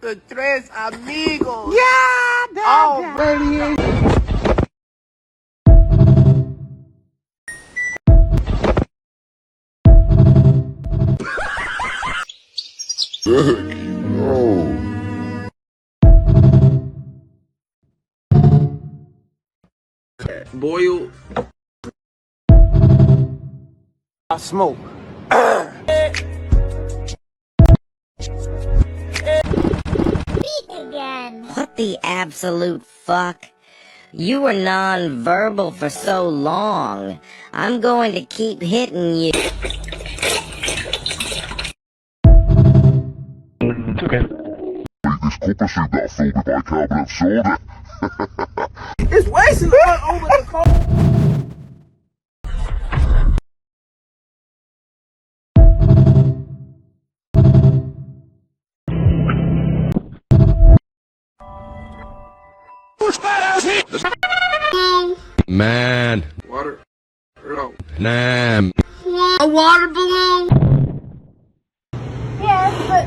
the tres amigos. Yeah, Already. Boil. I smoke. Again. What the absolute fuck? You were non-verbal for so long. I'm going to keep hitting you. It's okay. This copper soup got filled with bicarbonate soda. It's wasting oil over the car. Man. Water. Nah. A water balloon? Yes, but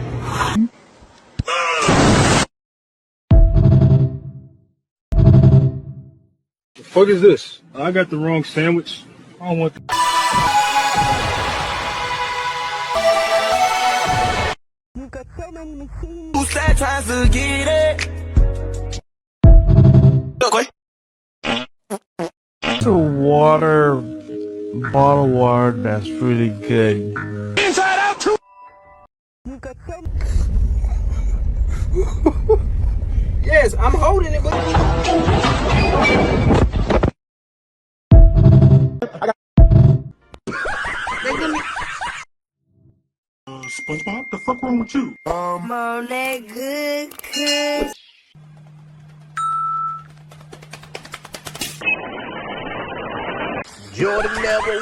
The fuck is this? I got the wrong sandwich. I don't want the Who said tries to get it? Okay. It's a water, bottled water that's really good. Inside out too. Yes, I'm holding it, but SpongeBob, the fuck wrong with you? Come on, that good cuz. Jordan never.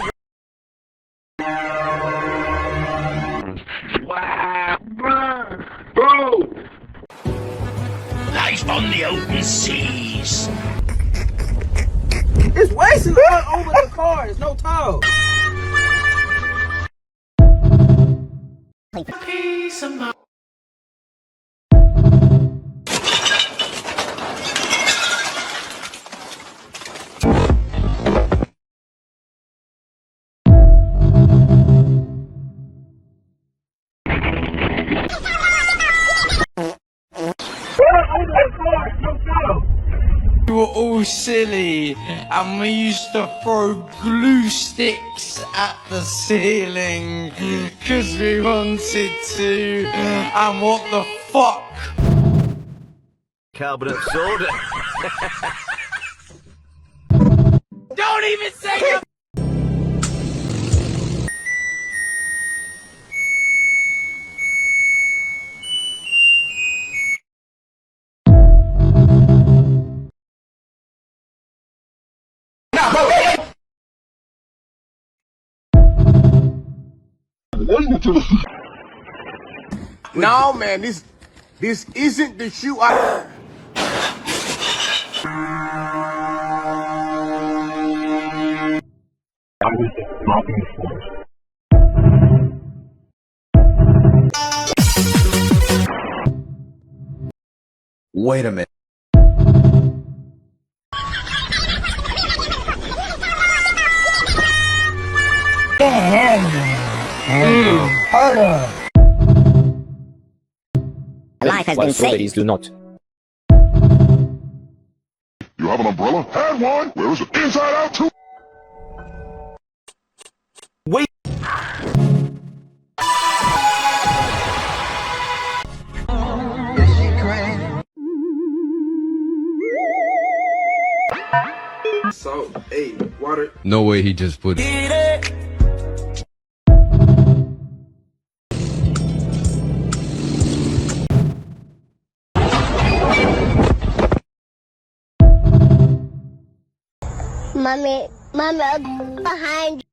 Wow, bro! Life on the open seas. it's wasting oil over the car. There's no towel. Peace of mind. We were all silly and we used to throw glue sticks at the ceiling because we wanted to, and what the fuck? Carbonate soda. Don't even say it! No, man, this isn't the shoe I. Wait a minute. Life has been saved. do not. You have an umbrella? Had one! Where is it? Inside out too! Wait. Salt, hey, water. No way he just put it. Get it. mommy, behind.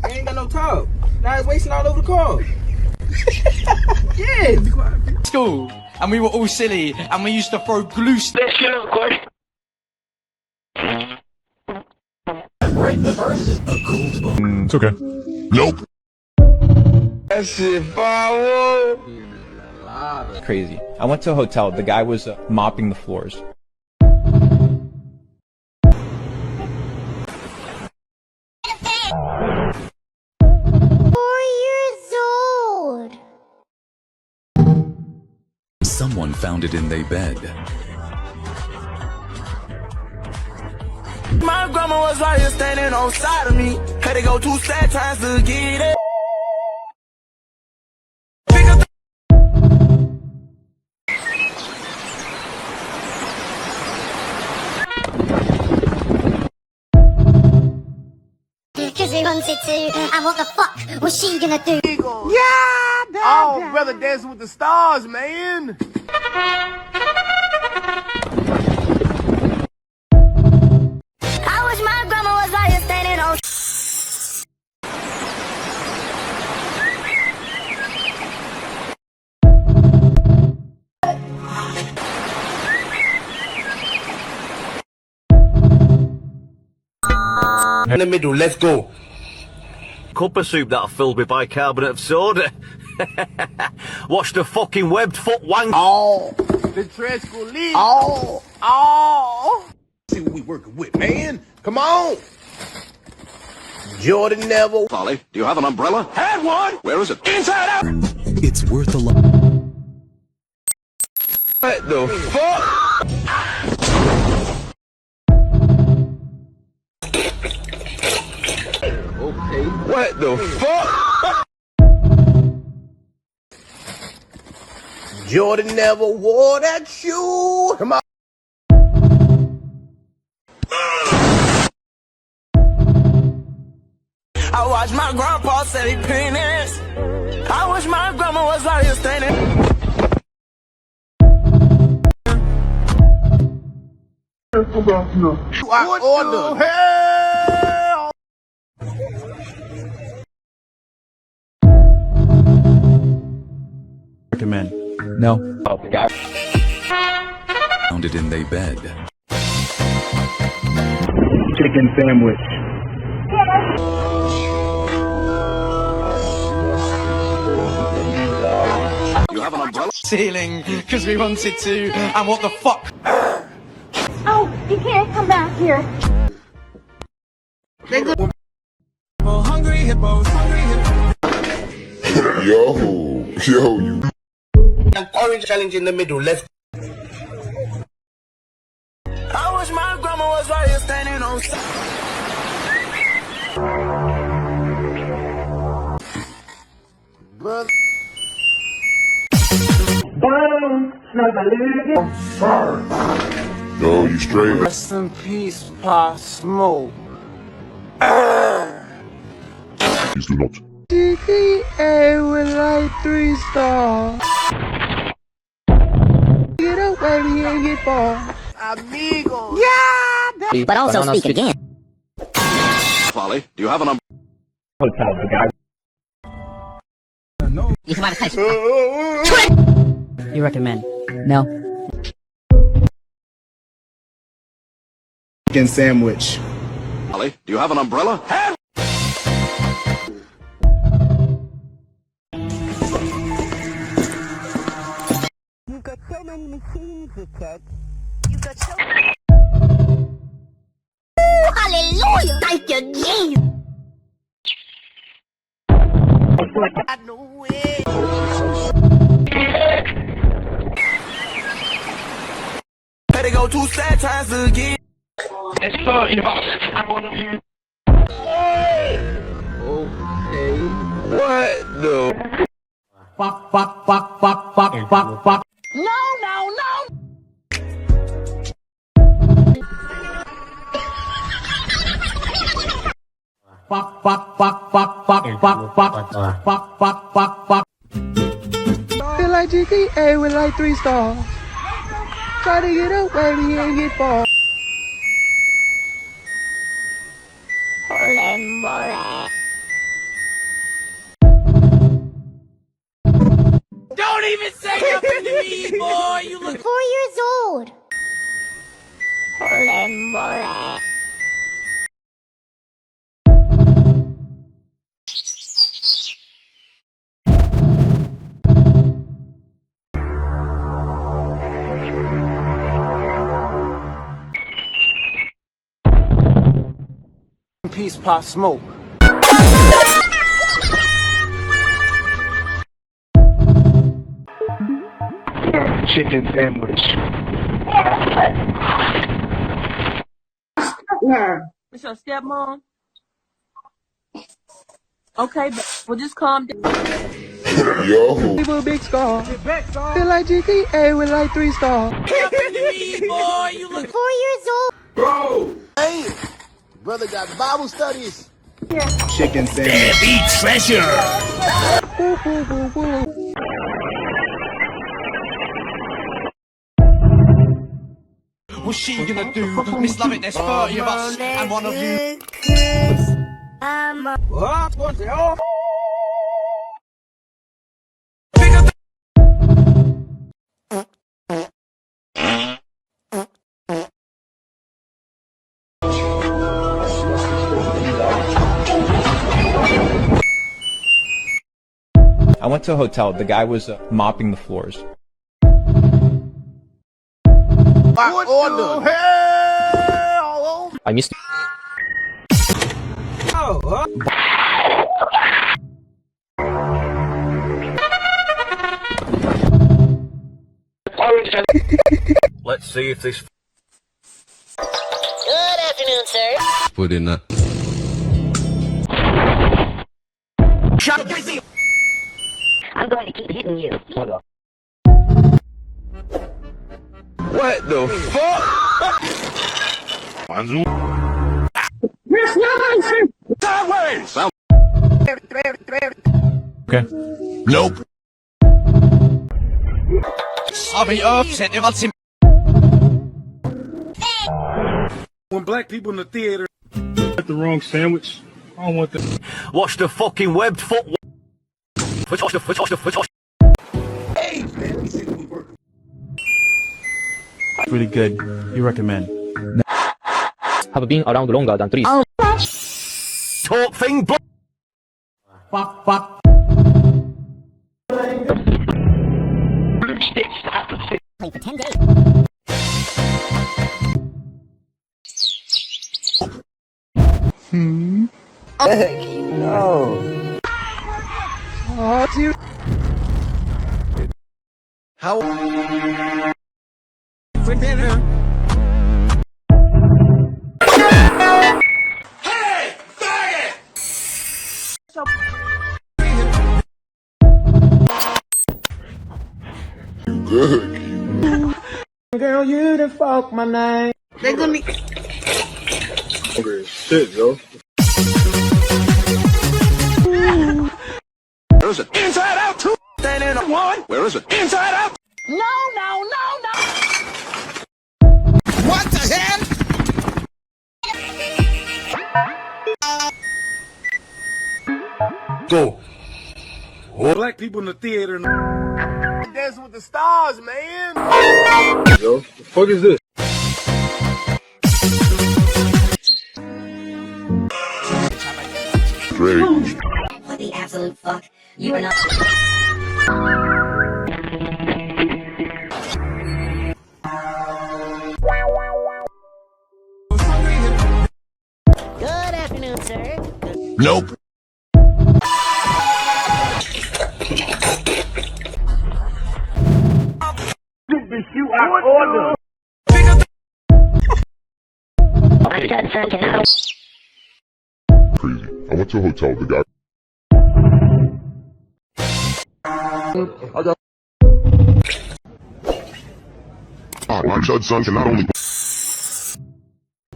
I ain't got no towel. Now it's wasting all over the car. Yeah, be quiet. School, and we were all silly and we used to throw glue sticks. It's okay. Nope. That's it, power. Crazy. I went to a hotel. The guy was mopping the floors. 4 years old. Someone found it in their bed. My grandma was right here standing on side of me. Had to go 2 sad times to get it. Cause we wanted to, and what the fuck was she gonna do? Yeah, oh, brother, Dancing with the Stars, man. I wish my grandma was right here standing on. In the middle, let's go. Cup of soup that I filled with bicarbonate of soda. Watch the fucking webbed foot wank. Oh, the trash will leave. Oh. See what we working with, man. Come on. Jordan Neville. Charlie, do you have an umbrella? Had one. Where is it? Inside out. It's worth a lot. What the fuck? Okay. What the fuck? Jordan Neville wore that shoe. Come on. I watched my grandpa say penis. I wish my grandma was out here standing. What order? Hell? Recommend. No. Found it in their bed. Chicken sandwich. You have an umbrella? Ceiling, cause we wanted to, and what the fuck? Oh, you can't come back here. Hungry hippos, hungry hippos. Yo, you. An orange challenge in the middle, let's. I wish my grandma was right here standing on side. Brother. No, you straight. Rest in peace, Pop Smoke. Please do not. GTA with like 3 stars. Get away, we ain't get far. Amigos. Yeah. But also speak again. Charlie, do you have an umbrella? Hotel, the guy. You come out of touch. You recommend? No. Chicken sandwich. Charlie, do you have an umbrella? You've got so many machines to check. You've got so. Ooh, hallelujah! Thank you, Jesus. I know it. Had to go 2 sad times to get. It's for you. I want to hear. Okay. What the? No, no, no! Feel like GTA with like 3 stars. Try to get away, we ain't get far. Don't even say nothing to me, boy. You look. 4 years old. piece Pop Smoke. Chicken sandwich. It's your stepmom? Okay, well just calm down. Yo. People a big scar. Feel like GTA with like 3 stars. Boy, you look 4 years old. Bro! Hey! Brother got Bible studies. Chicken sandwich. Eat treasure. What's she gonna do? Miss Love it, there's 30 of us, and one of you. I went to a hotel. The guy was mopping the floors. What the hell? I missed. Let's see if this Good afternoon, sir. Put in a. I'm going to keep hitting you. What the fuck? Sideways! Okay. Nope. I'll be upset if I see. When black people in the theater got the wrong sandwich, I don't want that. watch the fucking webbed foot. Hey, man, let me see what we work. Really good. You recommend? Have been around longer than 3. Talk thing. Play for 10 days. Oh, dear. How? Hey! Faggot! Girl, you done fuck my name. They're gonna be Shit, yo. Where is it? Inside out two. Standing on one. Where is it? Inside out. No. What the hell? Go. Black people in the theater. Dancing with the stars, man. Yo, the fuck is this? Strange. What the absolute fuck? You are not. Good afternoon, sir. Nope. Crazy. I went to a hotel. The guy. My son's son can not only